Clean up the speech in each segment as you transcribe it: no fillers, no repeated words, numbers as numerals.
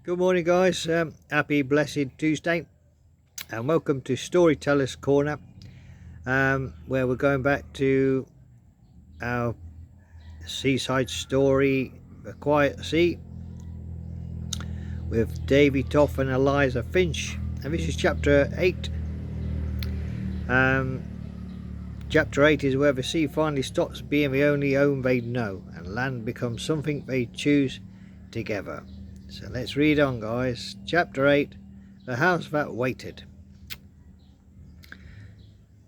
Good morning, guys. Happy blessed Tuesday, and welcome to Storyteller's Corner, where we're going back to our seaside story, The Quiet Sea, with Davy Toff and Eliza Finch, and this is chapter 8. Chapter 8 is where the sea finally stops being the only home they know, and land becomes something they choose together. So let's read on, guys. Chapter 8, The House That Waited.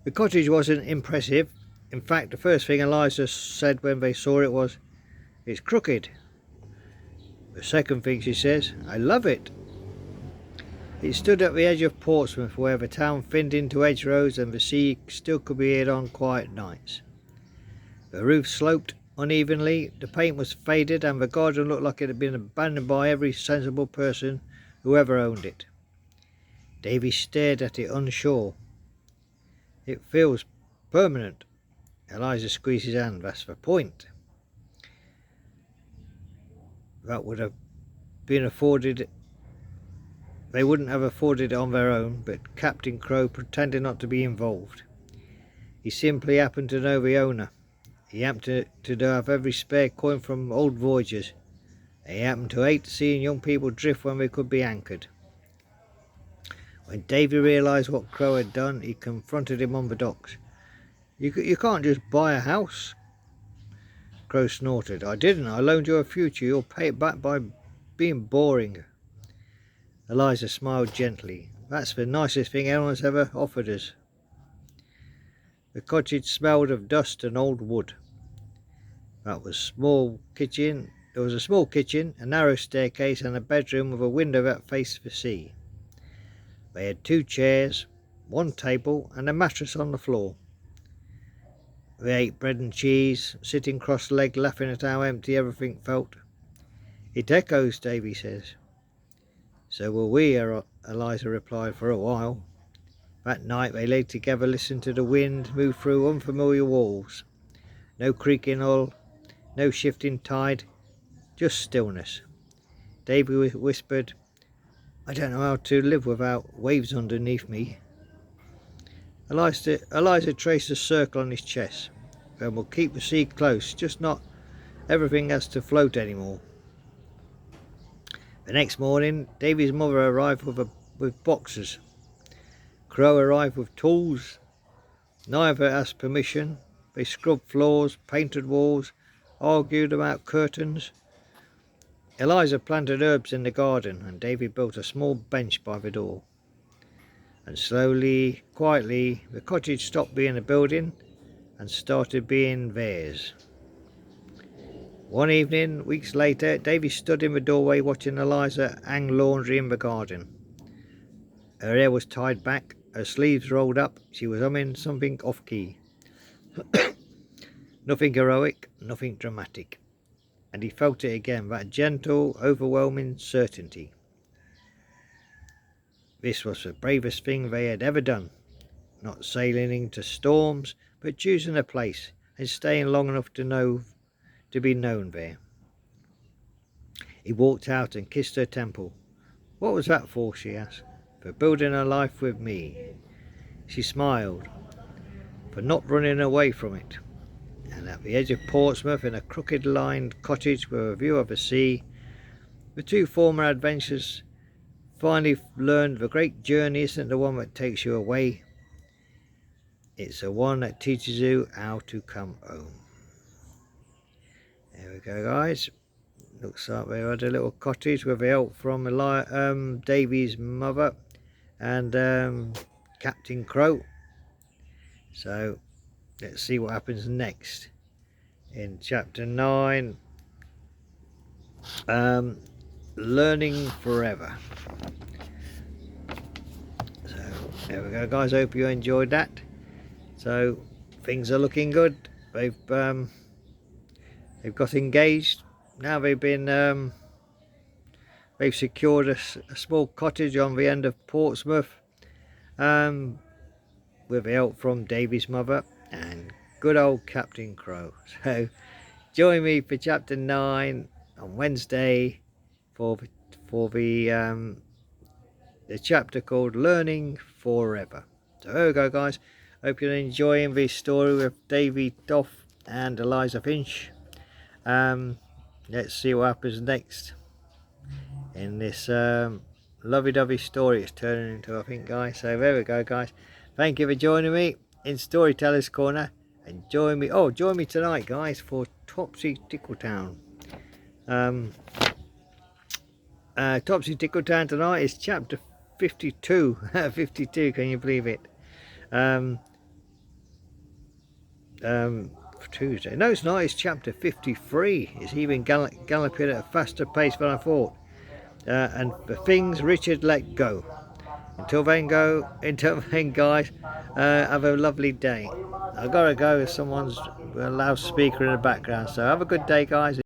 The cottage wasn't impressive. In fact, the first thing Eliza said when they saw it was, "It's crooked." The second thing she says, "I love it." It stood at the edge of Portsmouth, where the town thinned into hedgerows and the sea still could be heard on quiet nights. The roof sloped unevenly, the paint was faded, and the garden looked like it had been abandoned by every sensible person who ever owned it. Davy stared at it unsure. "It feels permanent." Eliza squeezed his hand. "That's the point. That would have been afforded. They wouldn't have afforded it on their own, but Captain Crow pretended not to be involved. He simply happened to know the owner. He happened to have every spare coin from old voyagers. He happened to hate seeing young people drift when they could be anchored." When Davy realised what Crow had done, he confronted him on the docks. You can't just buy a house." Crow snorted. "I didn't. I loaned you a future. You'll pay it back by being boring." Eliza smiled gently. "That's the nicest thing anyone's ever offered us." The cottage smelled of dust and old wood. There was a small kitchen, a narrow staircase, and a bedroom with a window that faced the sea. They had 2 chairs, 1 table, and a mattress on the floor. They ate bread and cheese, sitting cross-legged, laughing at how empty everything felt. "It echoes," Davy says. "So will we," Eliza replied, "for a while." That night they lay together, listening to the wind move through unfamiliar walls. No creaking hull, no shifting tide, just stillness. Davy whispered, "I don't know how to live without waves underneath me." Eliza traced a circle on his chest. "Then we'll keep the sea close, just not everything has to float anymore." The next morning, Davy's mother arrived with boxes. Crow arrived with tools. Neither asked permission. They scrubbed floors, painted walls, argued about curtains. Eliza planted herbs in the garden, and Davy built a small bench by the door. And slowly, quietly, the cottage stopped being a building and started being theirs. One evening, weeks later, Davy stood in the doorway watching Eliza hang laundry in the garden. Her hair was tied back, her sleeves rolled up, she was humming something off-key. Nothing heroic, nothing dramatic. And he felt it again, that gentle, overwhelming certainty. This was the bravest thing they had ever done. Not sailing into storms, but choosing a place and staying long enough to be known there. He walked out and kissed her temple. "What was that for?" she asked. "For building a life with me." She smiled. "For not running away from it." And at the edge of Portsmouth, in a crooked-lined cottage with a view of the sea, the 2 former adventurers finally learned the great journey isn't the one that takes you away. It's the one that teaches you how to come home. There we go, guys. Looks like they had a little cottage with help from Davy's mother and Captain Crow. So let's see what happens next in chapter 9. Learning forever. So there we go, guys. Hope you enjoyed that. So things are looking good. They've got engaged. Now they've secured a small cottage on the end of Portsmouth, with help from Davy's mother and good old Captain Crow. So join me for chapter 9 on Wednesday for the for the chapter called Learning Forever. So there we go, guys. Hope you're enjoying this story with Davy Doff and Eliza Finch. Let's see what happens next in this lovey-dovey story it's turning into, I think, guys. So there we go, guys. Thank you for joining me in Storyteller's Corner, and join me tonight, guys, for Topsy Tickletown. Topsy Tickletown tonight is chapter 52. 52, can you believe it? Tuesday. No, it's not. It's chapter 53. It's even galloping at a faster pace than I thought. And the things Richard let go. Until then, guys, have a lovely day. I've got to go. Someone's a loudspeaker in the background. So have a good day, guys.